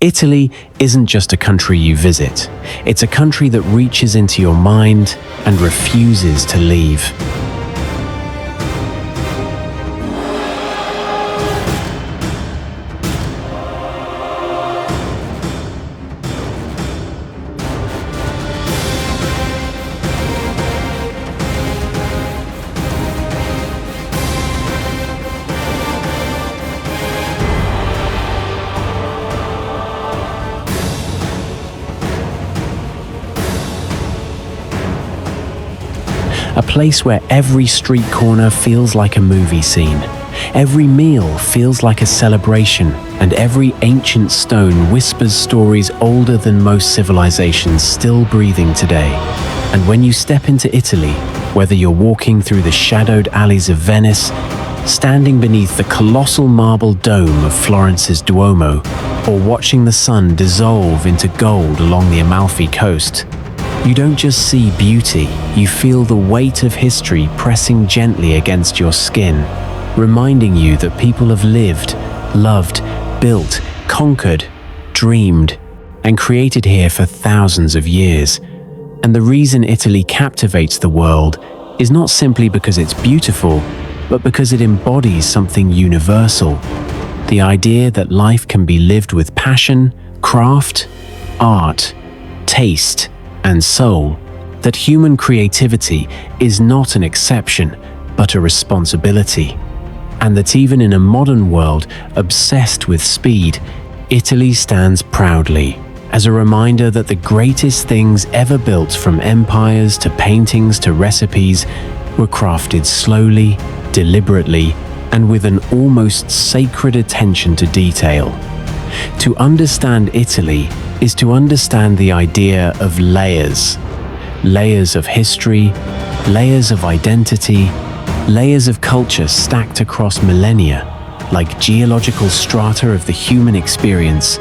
Italy isn't just a country you visit. It's a country that reaches into your mind and refuses to leave. A place where every street corner feels like a movie scene. Every meal feels like a celebration, and every ancient stone whispers stories older than most civilizations still breathing today. And when you step into Italy, whether you're walking through the shadowed alleys of Venice, standing beneath the colossal marble dome of Florence's Duomo, or watching the sun dissolve into gold along the Amalfi coast, you don't just see beauty, you feel the weight of history pressing gently against your skin, reminding you that people have lived, loved, built, conquered, dreamed, and created here for thousands of years. And the reason Italy captivates the world is not simply because it's beautiful, but because it embodies something universal. The idea that life can be lived with passion, craft, art, taste, and soul, that human creativity is not an exception, but a responsibility. And that even in a modern world obsessed with speed, Italy stands proudly as a reminder that the greatest things ever built, from empires to paintings to recipes, were crafted slowly, deliberately, and with an almost sacred attention to detail. To understand Italy is to understand the idea of layers. Layers of history, layers of identity, layers of culture stacked across millennia, like geological strata of the human experience.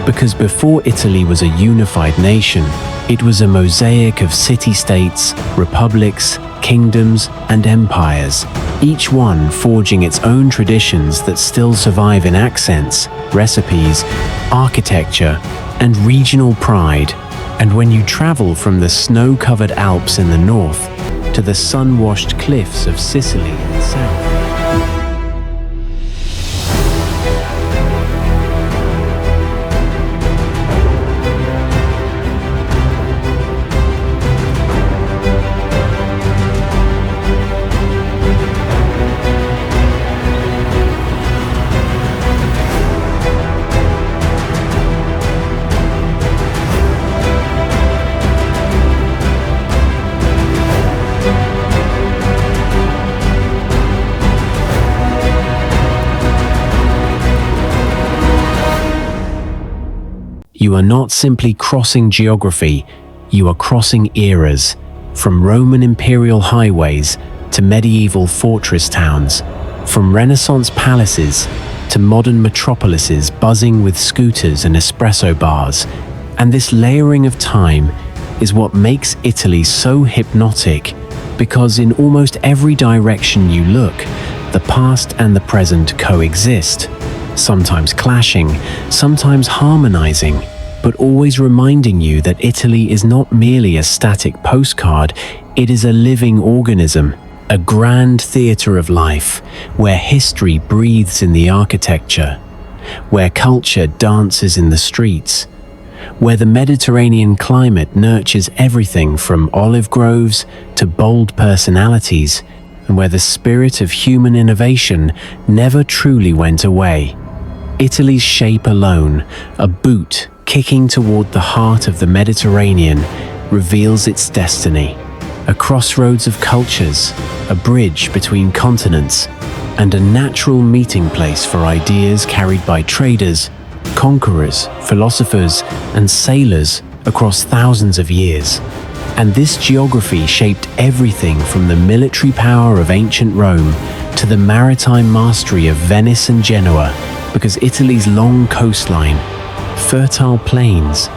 Because before Italy was a unified nation, it was a mosaic of city-states, republics, kingdoms, and empires, each one forging its own traditions that still survive in accents, recipes, architecture, and regional pride. And when you travel from the snow-covered Alps in the north to the sun-washed cliffs of Sicily in the south, you are not simply crossing geography, you are crossing eras, from Roman imperial highways to medieval fortress towns, from Renaissance palaces to modern metropolises buzzing with scooters and espresso bars. And this layering of time is what makes Italy so hypnotic, because in almost every direction you look, the past and the present coexist, sometimes clashing, sometimes harmonizing, but always reminding you that Italy is not merely a static postcard, it is a living organism, a grand theater of life, where history breathes in the architecture, where culture dances in the streets, where the Mediterranean climate nurtures everything from olive groves to bold personalities, and where the spirit of human innovation never truly went away. Italy's shape alone, a boot kicking toward the heart of the Mediterranean, reveals its destiny. A crossroads of cultures, a bridge between continents, and a natural meeting place for ideas carried by traders, conquerors, philosophers, and sailors across thousands of years. And this geography shaped everything from the military power of ancient Rome to the maritime mastery of Venice and Genoa, because Italy's long coastline, fertile plains,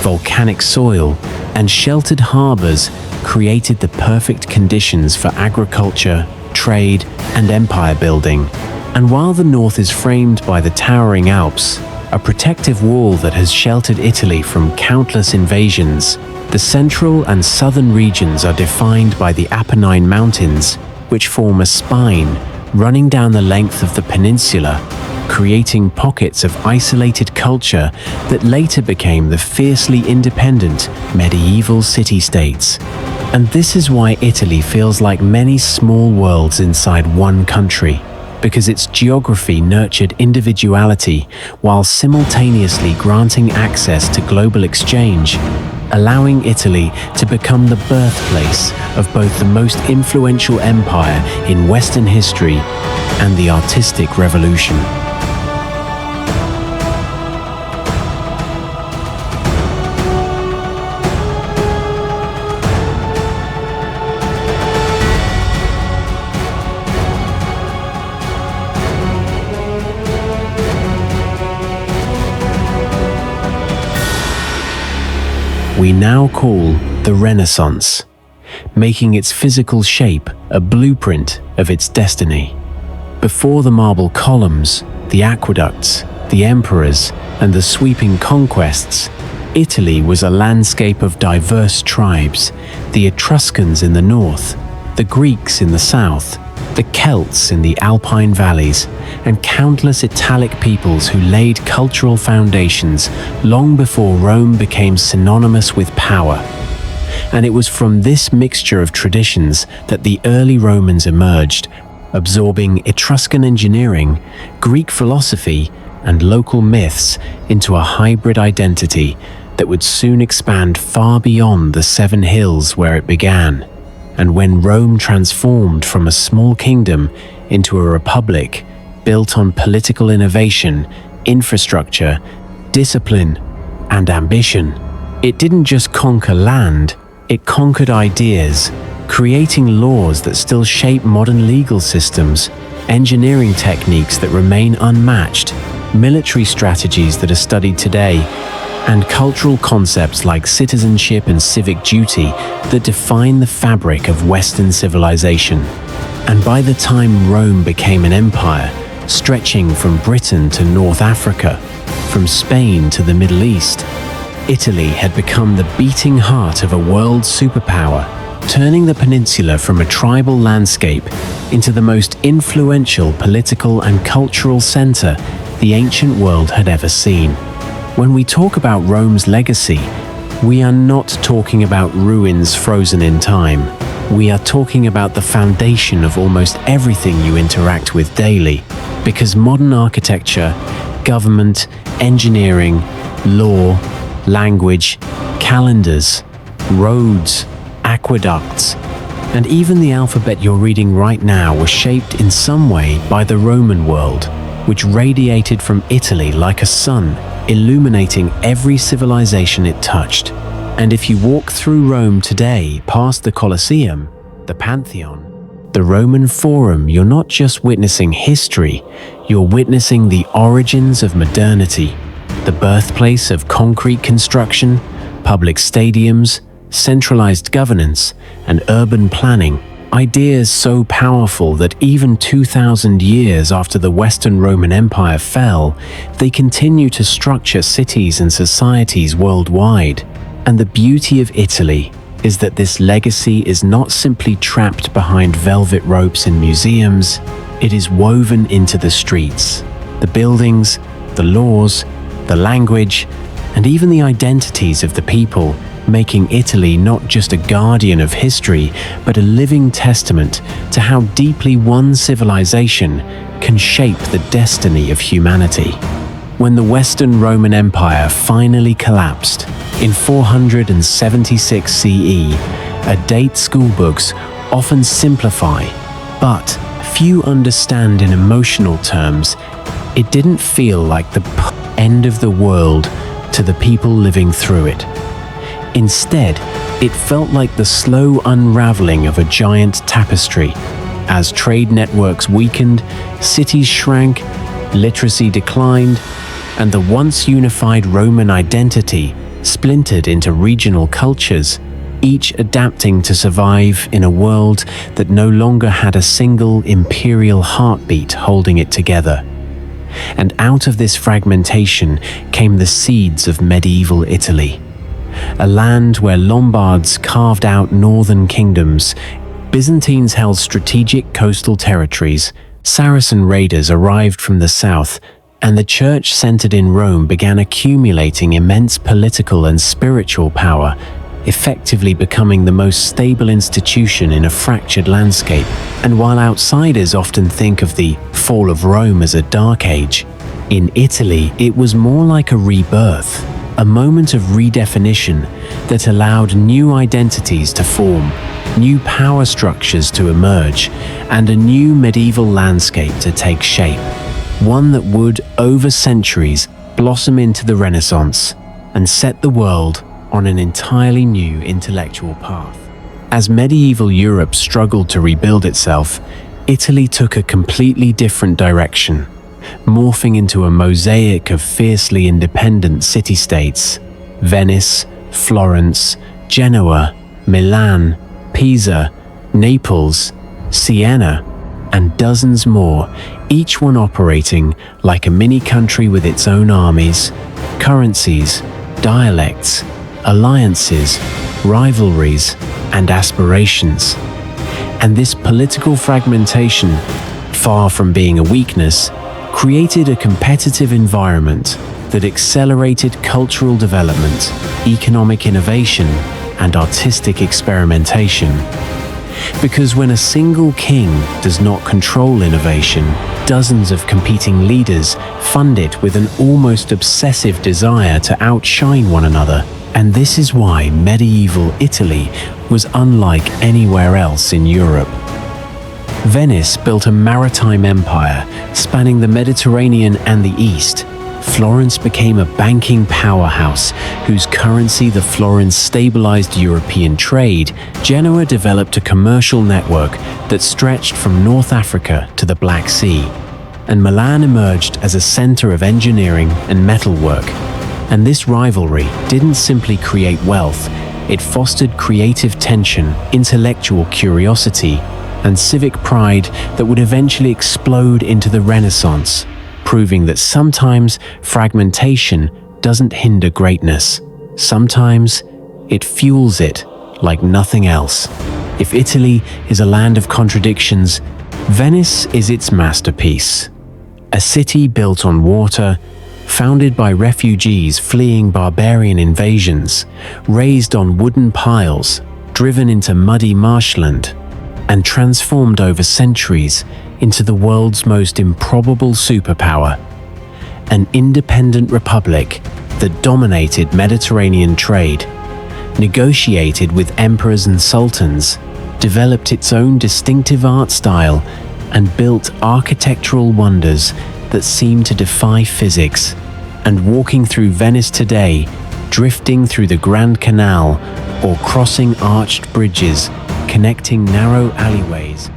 volcanic soil, and sheltered harbors created the perfect conditions for agriculture, trade, and empire building. And while the north is framed by the towering Alps, a protective wall that has sheltered Italy from countless invasions. The central and southern regions are defined by the Apennine Mountains, which form a spine running down the length of the peninsula, creating pockets of isolated culture that later became the fiercely independent medieval city-states. And this is why Italy feels like many small worlds inside one country, because its geography nurtured individuality while simultaneously granting access to global exchange, allowing Italy to become the birthplace of both the most influential empire in Western history and the artistic revolution. We now call the Renaissance, making its physical shape a blueprint of its destiny. Before the marble columns, the aqueducts, the emperors, and the sweeping conquests, Italy was a landscape of diverse tribes: the Etruscans in the north, the Greeks in the south, the Celts in the Alpine valleys, and countless Italic peoples who laid cultural foundations long before Rome became synonymous with power. And it was from this mixture of traditions that the early Romans emerged, absorbing Etruscan engineering, Greek philosophy, and local myths into a hybrid identity that would soon expand far beyond the Seven Hills where it began. And when Rome transformed from a small kingdom into a republic built on political innovation, infrastructure, discipline, and ambition, it didn't just conquer land, it conquered ideas, creating laws that still shape modern legal systems, engineering techniques that remain unmatched, military strategies that are studied today, and cultural concepts like citizenship and civic duty that define the fabric of Western civilization. And by the time Rome became an empire, stretching from Britain to North Africa, from Spain to the Middle East, Italy had become the beating heart of a world superpower, turning the peninsula from a tribal landscape into the most influential political and cultural center the ancient world had ever seen. When we talk about Rome's legacy, we are not talking about ruins frozen in time. We are talking about the foundation of almost everything you interact with daily, because modern architecture, government, engineering, law, language, calendars, roads, aqueducts, and even the alphabet you're reading right now were shaped in some way by the Roman world, which radiated from Italy like a sun, illuminating every civilization it touched. And if you walk through Rome today, past the Colosseum, the Pantheon, the Roman Forum, you're not just witnessing history, you're witnessing the origins of modernity, the birthplace of concrete construction, public stadiums, centralized governance, and urban planning. Ideas so powerful that even 2,000 years after the Western Roman Empire fell, they continue to structure cities and societies worldwide. And the beauty of Italy is that this legacy is not simply trapped behind velvet ropes in museums, it is woven into the streets, the buildings, the laws, the language, and even the identities of the people, making Italy not just a guardian of history, but a living testament to how deeply one civilization can shape the destiny of humanity. When the Western Roman Empire finally collapsed in 476 CE, a date schoolbooks often simplify, but few understand in emotional terms, it didn't feel like the end of the world to the people living through it. Instead, it felt like the slow unraveling of a giant tapestry. As trade networks weakened, cities shrank, literacy declined, and the once unified Roman identity splintered into regional cultures, each adapting to survive in a world that no longer had a single imperial heartbeat holding it together. And out of this fragmentation came the seeds of medieval Italy, a land where Lombards carved out northern kingdoms, Byzantines held strategic coastal territories, Saracen raiders arrived from the south, and the church centered in Rome began accumulating immense political and spiritual power, effectively becoming the most stable institution in a fractured landscape. And while outsiders often think of the fall of Rome as a dark age, in Italy it was more like a rebirth, a moment of redefinition that allowed new identities to form, new power structures to emerge, and a new medieval landscape to take shape. One that would, over centuries, blossom into the Renaissance and set the world on an entirely new intellectual path. As medieval Europe struggled to rebuild itself, Italy took a completely different direction, morphing into a mosaic of fiercely independent city-states: Venice, Florence, Genoa, Milan, Pisa, Naples, Siena, and dozens more, each one operating like a mini-country with its own armies, currencies, dialects, alliances, rivalries, and aspirations. And this political fragmentation, far from being a weakness, created a competitive environment that accelerated cultural development, economic innovation, and artistic experimentation. Because when a single king does not control innovation, dozens of competing leaders fund it with an almost obsessive desire to outshine one another. And this is why medieval Italy was unlike anywhere else in Europe. Venice built a maritime empire spanning the Mediterranean and the East. Florence became a banking powerhouse whose currency, the florins, stabilized European trade. Genoa developed a commercial network that stretched from North Africa to the Black Sea. And Milan emerged as a center of engineering and metalwork. And this rivalry didn't simply create wealth, it fostered creative tension, intellectual curiosity, and civic pride that would eventually explode into the Renaissance, proving that sometimes fragmentation doesn't hinder greatness. Sometimes it fuels it like nothing else. If Italy is a land of contradictions, Venice is its masterpiece. A city built on water, founded by refugees fleeing barbarian invasions, raised on wooden piles, driven into muddy marshland, and transformed over centuries into the world's most improbable superpower. An independent republic that dominated Mediterranean trade, negotiated with emperors and sultans, developed its own distinctive art style, and built architectural wonders that seem to defy physics. And walking through Venice today, drifting through the Grand Canal, or crossing arched bridges, connecting narrow alleyways,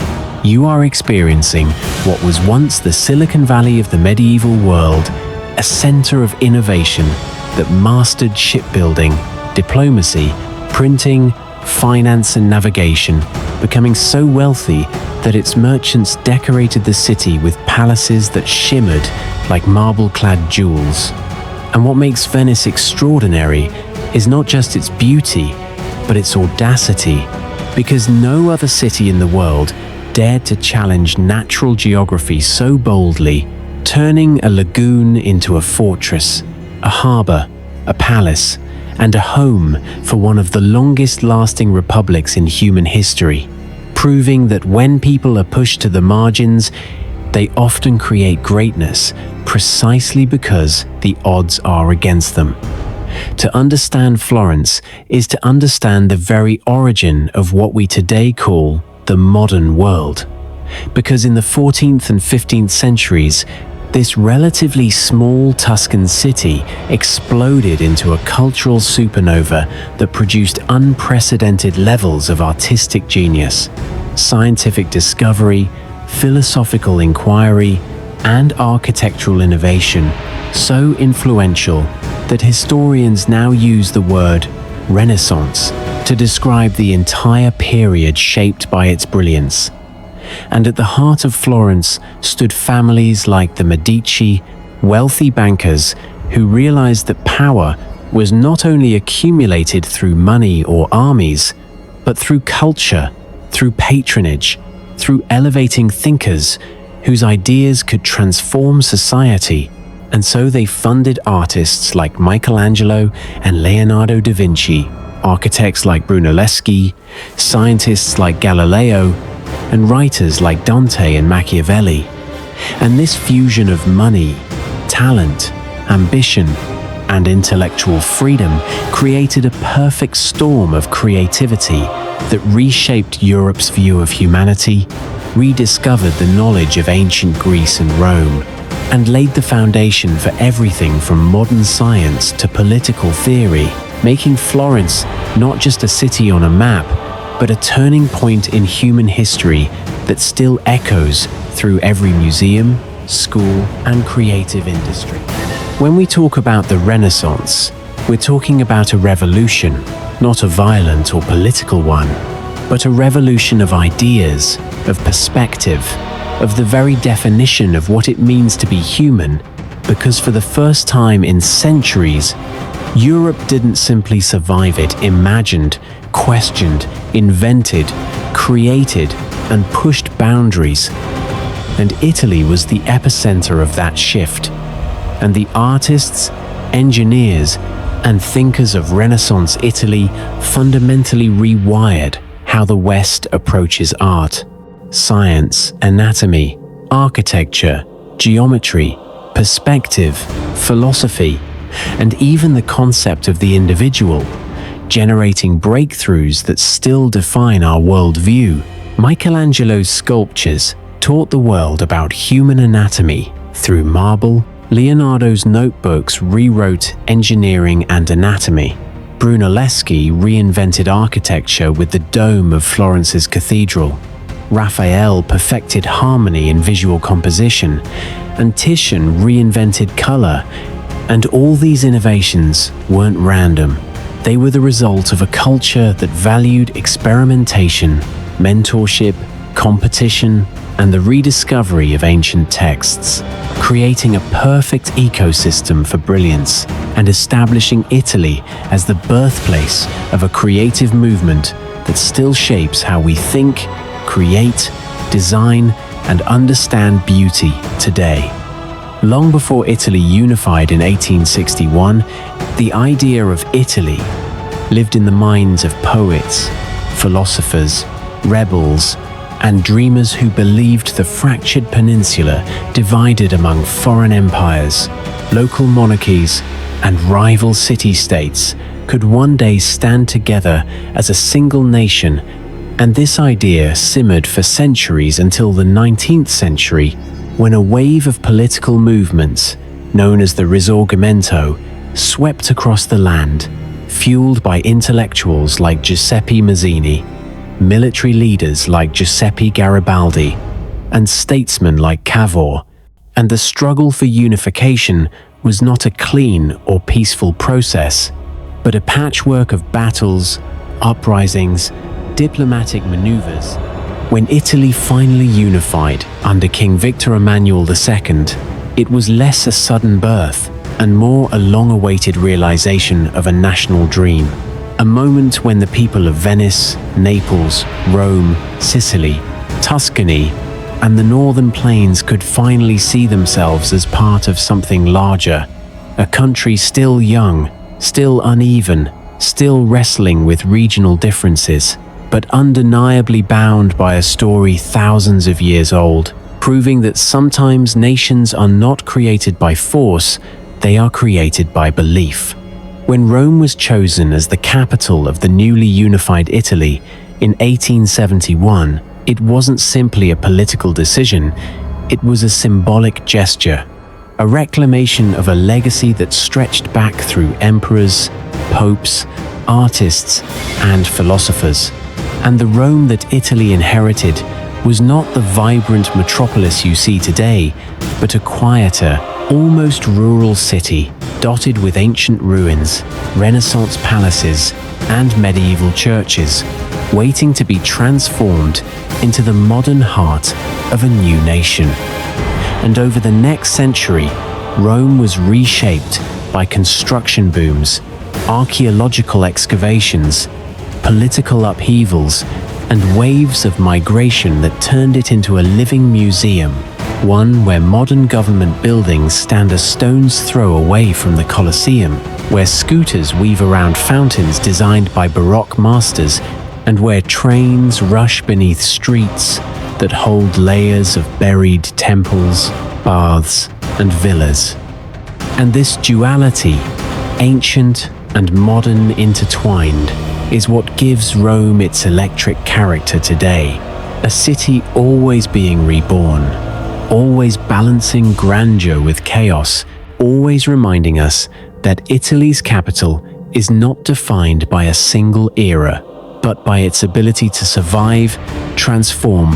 you are experiencing what was once the Silicon Valley of the medieval world, a center of innovation that mastered shipbuilding, diplomacy, printing, finance, and navigation, becoming so wealthy that its merchants decorated the city with palaces that shimmered like marble-clad jewels. And what makes Venice extraordinary is not just its beauty, but its audacity, because no other city in the world dared to challenge natural geography so boldly, turning a lagoon into a fortress, a harbor, a palace, and a home for one of the longest-lasting republics in human history, proving that when people are pushed to the margins, they often create greatness precisely because the odds are against them. To understand Florence is to understand the very origin of what we today call the modern world. Because in the 14th and 15th centuries, this relatively small Tuscan city exploded into a cultural supernova that produced unprecedented levels of artistic genius, scientific discovery, philosophical inquiry, and architectural innovation, so influential that historians now use the word Renaissance to describe the entire period shaped by its brilliance. And at the heart of Florence stood families like the Medici, wealthy bankers who realized that power was not only accumulated through money or armies, but through culture, through patronage, through elevating thinkers whose ideas could transform society. And so they funded artists like Michelangelo and Leonardo da Vinci, architects like Brunelleschi, scientists like Galileo, and writers like Dante and Machiavelli. And this fusion of money, talent, ambition, and intellectual freedom created a perfect storm of creativity that reshaped Europe's view of humanity, rediscovered the knowledge of ancient Greece and Rome, and laid the foundation for everything from modern science to political theory, making Florence not just a city on a map, but a turning point in human history that still echoes through every museum, school, and creative industry. When we talk about the Renaissance, we're talking about a revolution, not a violent or political one, but a revolution of ideas, of perspective, of the very definition of what it means to be human, because for the first time in centuries, Europe didn't simply survive, it imagined, questioned, invented, created, and pushed boundaries. And Italy was the epicenter of that shift. And the artists, engineers, and thinkers of Renaissance Italy fundamentally rewired how the West approaches art, science, anatomy, architecture, geometry, perspective, philosophy, and even the concept of the individual, generating breakthroughs that still define our worldview. Michelangelo's sculptures taught the world about human anatomy through marble. Leonardo's notebooks rewrote engineering and anatomy. Brunelleschi reinvented architecture with the dome of Florence's cathedral. Raphael perfected harmony in visual composition, and Titian reinvented color. And all these innovations weren't random. They were the result of a culture that valued experimentation, mentorship, competition, and the rediscovery of ancient texts, creating a perfect ecosystem for brilliance and establishing Italy as the birthplace of a creative movement that still shapes how we think, create, design, and understand beauty today. Long before Italy unified in 1861, the idea of Italy lived in the minds of poets, philosophers, rebels, and dreamers who believed the fractured peninsula, divided among foreign empires, local monarchies, and rival city-states, could one day stand together as a single nation. And this idea simmered for centuries until the 19th century, when a wave of political movements, known as the Risorgimento, swept across the land, fueled by intellectuals like Giuseppe Mazzini, military leaders like Giuseppe Garibaldi, and statesmen like Cavour. And the struggle for unification was not a clean or peaceful process, but a patchwork of battles, uprisings, diplomatic maneuvers. When Italy finally unified under King Victor Emmanuel II, it was less a sudden birth and more a long-awaited realization of a national dream. A moment when the people of Venice, Naples, Rome, Sicily, Tuscany, and the northern plains could finally see themselves as part of something larger, a country still young, still uneven, still wrestling with regional differences, but undeniably bound by a story thousands of years old, proving that sometimes nations are not created by force, they are created by belief. When Rome was chosen as the capital of the newly unified Italy in 1871, it wasn't simply a political decision, it was a symbolic gesture, a reclamation of a legacy that stretched back through emperors, popes, artists, and philosophers. And the Rome that Italy inherited was not the vibrant metropolis you see today, but a quieter, almost rural city, dotted with ancient ruins, Renaissance palaces, and medieval churches. waiting to be transformed into the modern heart of a new nation. And over the next century, Rome was reshaped by construction booms, archaeological excavations, political upheavals, and waves of migration that turned it into a living museum, one where modern government buildings stand a stone's throw away from the Colosseum, where scooters weave around fountains designed by Baroque masters, and where trains rush beneath streets that hold layers of buried temples, baths, and villas. And this duality, ancient and modern intertwined, is what gives Rome its electric character today, a city always being reborn, always balancing grandeur with chaos, always reminding us that Italy's capital is not defined by a single era, but by its ability to survive, transform,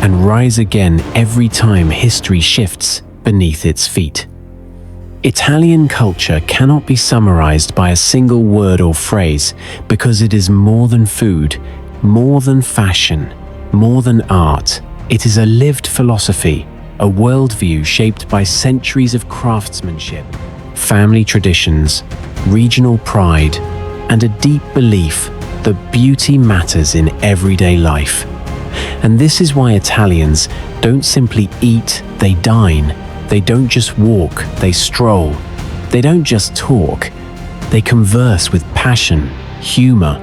and rise again every time history shifts beneath its feet. Italian culture cannot be summarized by a single word or phrase because it is more than food, more than fashion, more than art. It is a lived philosophy, a worldview shaped by centuries of craftsmanship, family traditions, regional pride, and a deep belief that beauty matters in everyday life. And this is why Italians don't simply eat, they dine. They don't just walk, they stroll. They don't just talk, they converse with passion, humor,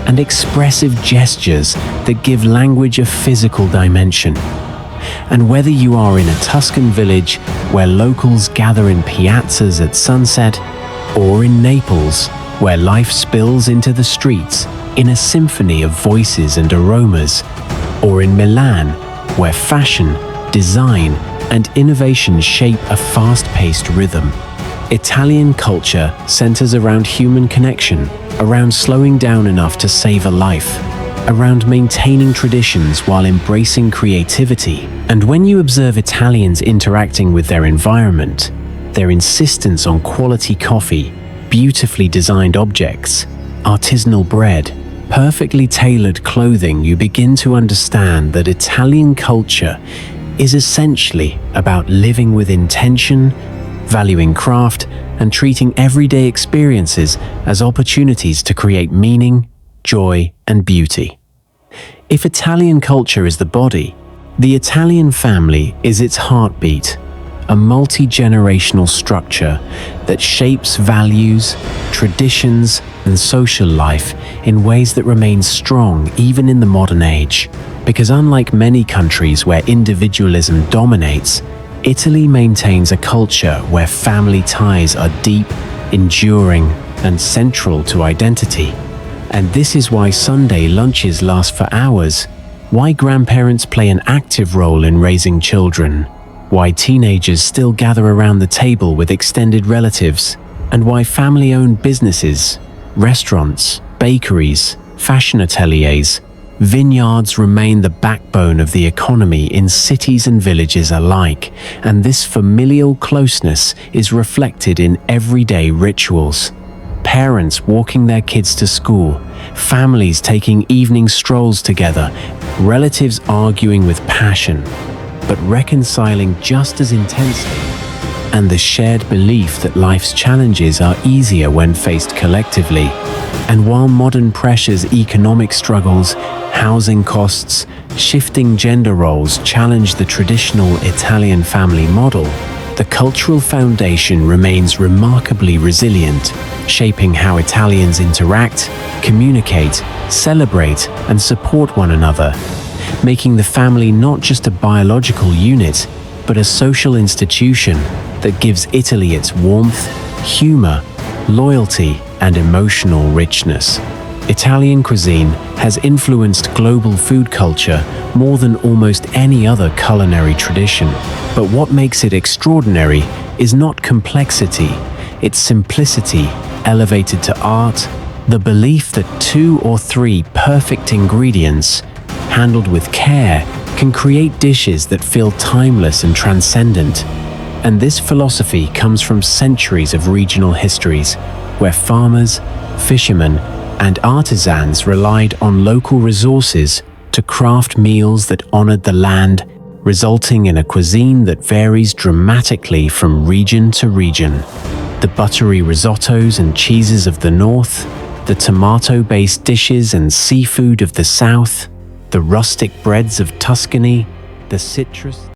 and expressive gestures that give language a physical dimension. And whether you are in a Tuscan village where locals gather in piazzas at sunset, or in Naples, where life spills into the streets in a symphony of voices and aromas, or in Milan, where fashion, design, and innovation shape a fast-paced rhythm. Italian culture centers around human connection, around slowing down enough to save a life, around maintaining traditions while embracing creativity. And when you observe Italians interacting with their environment, their insistence on quality coffee, beautifully designed objects, artisanal bread, perfectly tailored clothing, you begin to understand that Italian culture is essentially about living with intention, valuing craft, and treating everyday experiences as opportunities to create meaning, joy, and beauty. If Italian culture is the body, the Italian family is its heartbeat, a multi-generational structure that shapes values, traditions, and social life in ways that remain strong even in the modern age. Because unlike many countries where individualism dominates, Italy maintains a culture where family ties are deep, enduring, and central to identity. And this is why Sunday lunches last for hours, why grandparents play an active role in raising children, why teenagers still gather around the table with extended relatives, and why family-owned businesses, restaurants, bakeries, fashion ateliers, vineyards remain the backbone of the economy in cities and villages alike, and this familial closeness is reflected in everyday rituals. Parents walking their kids to school, families taking evening strolls together, relatives arguing with passion, but reconciling just as intensely, and the shared belief that life's challenges are easier when faced collectively. And while modern pressures, economic struggles, housing costs, shifting gender roles challenge the traditional Italian family model, the cultural foundation remains remarkably resilient, shaping how Italians interact, communicate, celebrate, and support one another, making the family not just a biological unit, but a social institution that gives Italy its warmth, humor, loyalty, and emotional richness. Italian cuisine has influenced global food culture more than almost any other culinary tradition. But what makes it extraordinary is not complexity, it's simplicity elevated to art, the belief that 2 or 3 perfect ingredients, handled with care, can create dishes that feel timeless and transcendent. And this philosophy comes from centuries of regional histories, where farmers, fishermen, and artisans relied on local resources to craft meals that honored the land, resulting in a cuisine that varies dramatically from region to region. The buttery risottos and cheeses of the north, the tomato-based dishes and seafood of the south, the rustic breads of Tuscany, the citrus